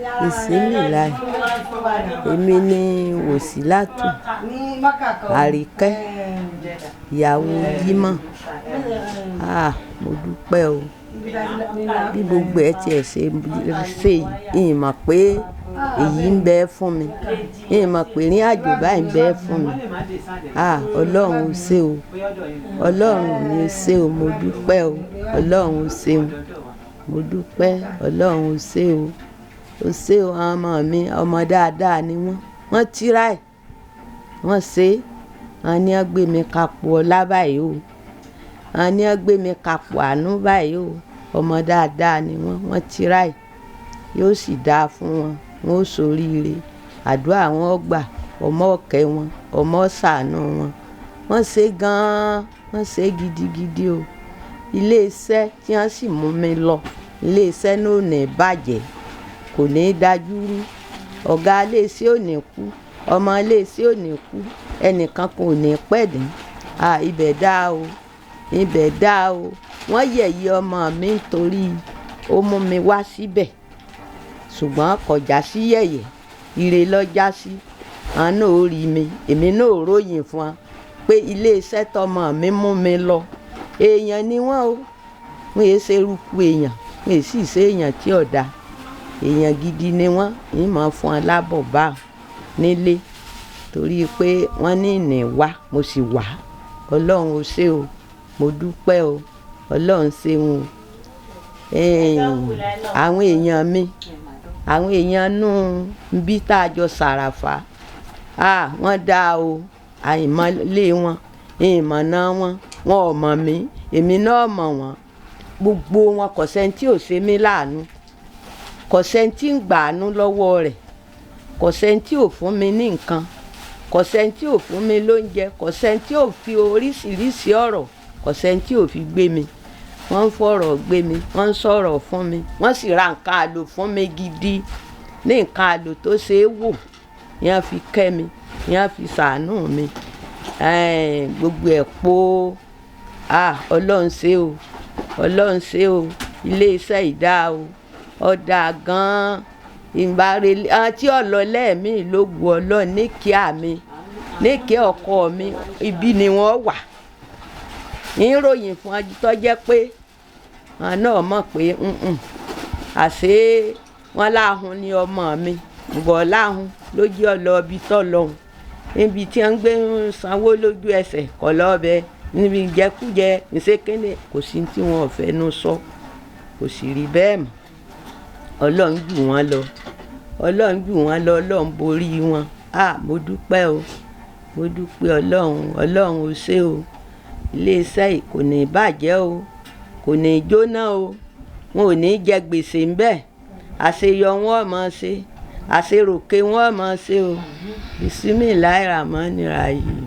Bismillah. Èmi ni Wosilat Arike ìyàwó Jimoh. Mo dúpẹ́ o. Bí gbogbo ẹ tiẹ̀ ṣe yìí mọ̀ pé èyí ń bẹ fún mi. Yìí mọ̀ pé ní àjò báyìí ń bẹ fún mi. Ọlọ́run ó ṣé o. Ọlọ́run ni ó ṣé o. Mo dúpẹ́ o. Ọlọ́run ó ṣé o. Mo dúpẹ́. Ọlọ́run ó ṣé o. Ó ṣé o. Àwọn ọmọ mi ọmọ dáadáa ni wọ́n. Wọ́n tíráì. Wọ́n ṣe. Wọ́n ní wọ́n gbé mi kapò ọlá báyìí o. Wọ́n ní wọ́n gbé mi kapò àánú báyìí o. Ọmọ dáadáa ni wọ́n. Wọ́n tíráì. Yóò sì dáa fún wọn. Wọ́n ó ṣoríire. Àdúrà wọn ó gbà. Ọmọ ọ̀kẹ́ wọn. Ọmọ ṣàánú wọn. Wọ́n ṣe gan-an. Wọ́n ṣe gidigidi o. Ilé iṣẹ́ tí wọ́n sì mú mi lọ. Ilé iṣẹ́ náà ò ní bàjẹ́. Kò ní dájú rú. Ọ̀gá ilé iṣẹ́ ò ní kú. Ọmọ ilé iṣẹ́ ò ní kú. Ẹnìkan kò ní pẹ̀dín. Ibẹ̀ dá o. Ibẹ̀ dá o. Wọ́n yẹ̀yẹ́ ọmọ mi nítorí ó mú mi wá síbẹ̀. Ṣùgbọ́n kò já sí yẹ̀yẹ́. Ire ló já sí. Àwọn náà ó rí mi. Èmi náà ò ròyìn fún wọn pé ilé iṣẹ́ tọmọ mi mú mi lọ. Èèyàn ni wọ́n o. Wọ́n yé ṣe rúkú èèyàn. Wọ́n yé sì ṣe èèyàn tí ò dáa. Èèyàn gidi ni wọ́n. Yìí máa fún wọn lábọ̀ bá nílé. Torí pé wọ́n ní ìní wá. Mo sì wá. Ọlọ́run ó ṣé o. Mo dúpẹ́ o. Ọlọ́run ṣeun o. Àwọn èèyàn mi. Àwọn èèyàn nú bí tá a jọ ṣàràfà. Wọ́n dá o. Àìmọ̀lé wọn. Ìmọ̀nà wọn. Wọn ò mọ̀ mí. Èmi náà mọ̀ wọ́n. Gbogbo wọn kò sẹ́ni tí ò ṣe mí láàánú. Kò sẹ́ni tí ń gbàánú lọ́wọ́ rẹ̀. Kò sẹ́ni tí ò fún mi ní nǹkan. Kò sẹ́ni tí ò fún mi lóúnjẹ. Kò sẹ́ni tí ò fi oríṣiríṣi ọ̀rọ̀. Kò sẹ́ni tí ò fi gbé mi. Wọ́n ń fọ̀rọ̀ gbé mi. Wọ́n ń sọ̀rọ̀ fún mi. Wọ́n sì ra nǹkan àlò fún mi gidi. Ní nǹkan àlò tó ṣe é wò. Yẹn fi kẹ́ mi. Yẹn fi ṣàánú mi. Gbogbo ẹ̀ po. Ọlọ́run ṣé o. Ọlọ́run ṣé o. Ilé iṣẹ́ ìdá o. Ọ̀dà gan-an. Ìbárelé àti ọlọ́lẹ́ẹ̀mí ló gu Ọlọ́run ní kíá mi. Ní kí ọkọ mi. Ibi ni wọ́n wà. Ìròyìn fún ajitọ́ jẹ́ pé àwọn náà mọ̀ pé àṣé wọ́n láhùn ní ọmọ mi. Bọ̀ láhùn ló jẹ́ ọlọ́ọ̀bí tọ́ lọ́hùn. Níbi tí wọ́n gbé sanwó lójú ẹsẹ̀ kọ̀ lọ́bẹ̀. Níbi ìjẹkújẹ ìṣékéne kò sí tí wọn ò fẹ́nu sọ. Kò sì rí bẹ́ẹ̀ mọ́. Ọlọ́run jù wọ́n lọ. Ọlọ́run jù wọ́n lọ. Ọlọ́run borí wọn. Mo dúpẹ́ o. Mo dúpẹ́ Ọlọ́run. Ọlọ́run ó ṣé o. Ilé iṣẹ́ yìí kò ní bàjẹ́ o. Kò ní jóná o. Wọn ò ní jẹ gbèsè ń bẹ̀. Àṣeyọ wọn ò mọ̀ ṣe. Àṣeròkè wọn ò mọ̀ ṣe o. Bismillahirrahmanirrahim.